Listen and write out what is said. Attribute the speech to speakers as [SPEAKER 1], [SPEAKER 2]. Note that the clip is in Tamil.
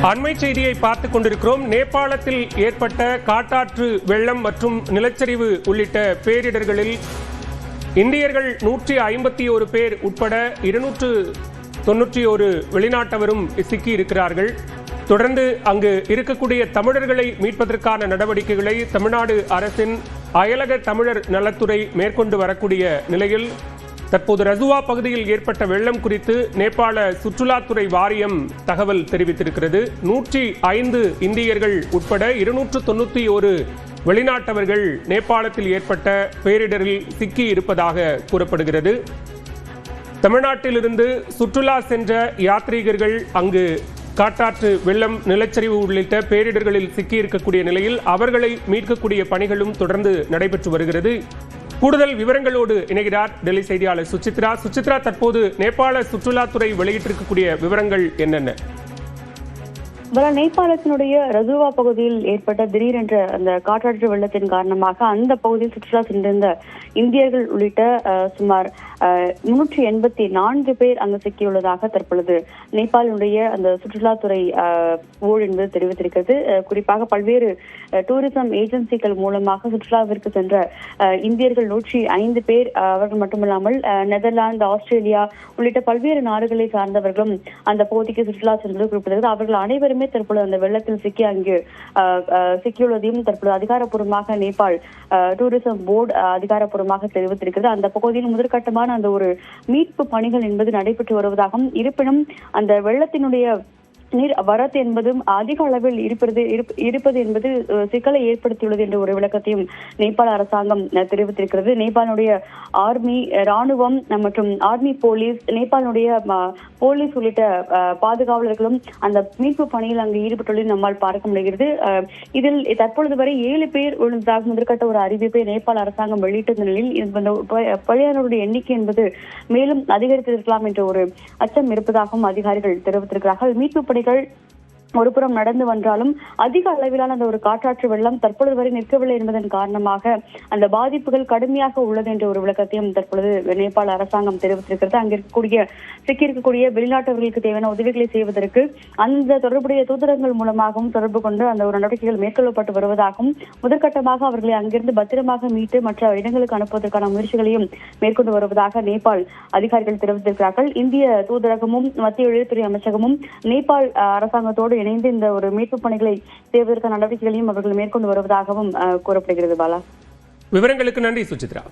[SPEAKER 1] அண்மை செய்தியை பார்த்துக் கொண்டிருக்கிறோம். நேபாளத்தில் ஏற்பட்ட காட்டாற்று வெள்ளம் மற்றும் நிலச்சரிவு உள்ளிட்ட பேரிடர்களில் இந்தியர்கள் 151 பேர் உட்பட 291 வெளிநாட்டவரும் சிக்கி இருக்கிறார்கள். தொடர்ந்து அங்கு இருக்கக்கூடிய தமிழர்களை மீட்பதற்கான நடவடிக்கைகளை தமிழ்நாடு அரசின் அயலக தமிழர் நலத்துறை மேற்கொண்டு வரக்கூடிய நிலையில் தற்போது ரசுவா பகுதியில் ஏற்பட்ட வெள்ளம் குறித்து நேபாள சுற்றுலாத்துறை வாரியம் தகவல் தெரிவித்திருக்கிறது. 105 இந்தியர்கள் உட்பட 291 வெளிநாட்டவர்கள் நேபாளத்தில் ஏற்பட்ட பேரிடரில் சிக்கி இருப்பதாக கூறப்படுகிறது. தமிழ்நாட்டிலிருந்து சுற்றுலா சென்ற யாத்ரீகர்கள் அங்கு காட்டாற்று வெள்ளம், நிலச்சரிவு உள்ளிட்ட பேரிடர்களில் சிக்கியிருக்கக்கூடிய நிலையில் அவர்களை மீட்கக்கூடிய பணிகளும் தொடர்ந்து நடைபெற்று வருகிறது. கூடுதல் விவரங்களோடு இணைகிறார் டெல்லி செய்தியாளர் சுசித்ரா. சுசித்ரா, தற்போது நேபாள சுற்றுலாத்துறை வெளியிட்டிருக்கக்கூடிய விவரங்கள் என்னென்ன?
[SPEAKER 2] நேபாளத்தினுடைய ரசுவா பகுதியில் ஏற்பட்ட திடீரென்ற அந்த காற்றாற்று வெள்ளத்தின் காரணமாக அந்த பகுதியில் சுற்றுலா சென்றிருந்த இந்தியர்கள் உள்ளிட்ட சுமார் 384 பேர் அங்கு சிக்கியுள்ளதாக தற்பொழுது நேபாளினுடைய அந்த சுற்றுலாத்துறை போர்டு என்பது தெரிவித்திருக்கிறது. குறிப்பாக பல்வேறு டூரிசம் ஏஜென்சிகள் மூலமாக சுற்றுலாவிற்கு சென்ற இந்தியர்கள் 105 பேர், அவர்கள் மட்டுமல்லாமல் நெதர்லாந்து, ஆஸ்திரேலியா உள்ளிட்ட பல்வேறு நாடுகளை சார்ந்தவர்களும் அந்த பகுதிக்கு சுற்றுலா சென்றது குறிப்பிட்டது. அவர்கள் அனைவருமே தற்பொழுது அந்த வெள்ளத்தில் சிக்கி அங்கு சிக்கியுள்ளதையும் தற்பொழுது அதிகாரப்பூர்வமாக நேபாள் டூரிசம் போர்டு அதிகாரப்பூர்வமாக தெரிவித்திருக்கிறது. அந்த பகுதியில் முதற்கட்டமான அந்த ஒரு மீட்பு பணிகள் என்பது நடைபெற்று வருவதாகவும், இருப்பினும் அந்த வெள்ளத்தினுடைய நீர் வரத்து என்பதும் அதிக அளவில் இருப்பது என்பது சிக்கலை ஏற்படுத்தியுள்ளது என்ற ஒரு விளக்கத்தையும் நேபாள அரசாங்கம் தெரிவித்திருக்கிறது. நேபாளுடைய ஆர்மி, ராணுவம் மற்றும் ஆர்மி போலீஸ், நேபாளுடைய போலீஸ் உள்ளிட்ட பாதுகாவலர்களும் அந்த மீட்பு பணியில் அங்கு ஈடுபட்டுள்ளதை நம்மால் பார்க்க முடிகிறது. இதில் தற்பொழுது வரை 7 பேர் விழுந்ததாக முதற்கட்ட ஒரு அறிவிப்பை நேபாள அரசாங்கம் வெளியிட்ட நிலையில் பலியானவருடைய எண்ணிக்கை என்பது மேலும் அதிகரித்திருக்கலாம் என்ற ஒரு அச்சம் இருப்பதாகவும் அதிகாரிகள் தெரிவித்திருக்கிறார்கள். மீட்பு பணிகள் ஒருபுறம் நடந்து வந்தாலும் அதிக அளவிலான அந்த ஒரு காற்றாற்று வெள்ளம் தற்பொழுது வரை நிற்கவில்லை என்பதன் காரணமாக அந்த பாதிப்புகள் கடுமையாக உள்ளது என்ற ஒரு விளக்கத்தையும் தற்பொழுது நேபாள அரசாங்கம் தெரிவித்திருக்கிறது. அங்கு சிக்கியிருக்கக்கூடிய வெளிநாட்டவர்களுக்கு தேவையான உதவிகளை செய்வதற்கு அந்த தொடர்புடைய தூதரங்கள் மூலமாகவும் தொடர்பு கொண்டு அந்த ஒரு நடவடிக்கைகள் மேற்கொள்ளப்பட்டு வருவதாகவும், முதற்கட்டமாக அவர்களை அங்கிருந்து பத்திரமாக மீட்டு மற்ற இடங்களுக்கு அனுப்புவதற்கான முயற்சிகளையும் மேற்கொண்டு வருவதாக நேபாள் அதிகாரிகள் தெரிவித்திருக்கிறார்கள். இந்திய தூதரகமும் மத்திய வெளியுறவுத்துறை அமைச்சகமும் நேபாள் அரசாங்கத்தோடு இணைந்து இந்த ஒரு மீட்பு பணிகளை செய்வதற்கான நடவடிக்கைகளையும் அவர்கள் மேற்கொண்டு வருவதாகவும் கூறப்படுகிறது. பாலா,
[SPEAKER 1] விவரங்களுக்கு நன்றி சுசித்ரா.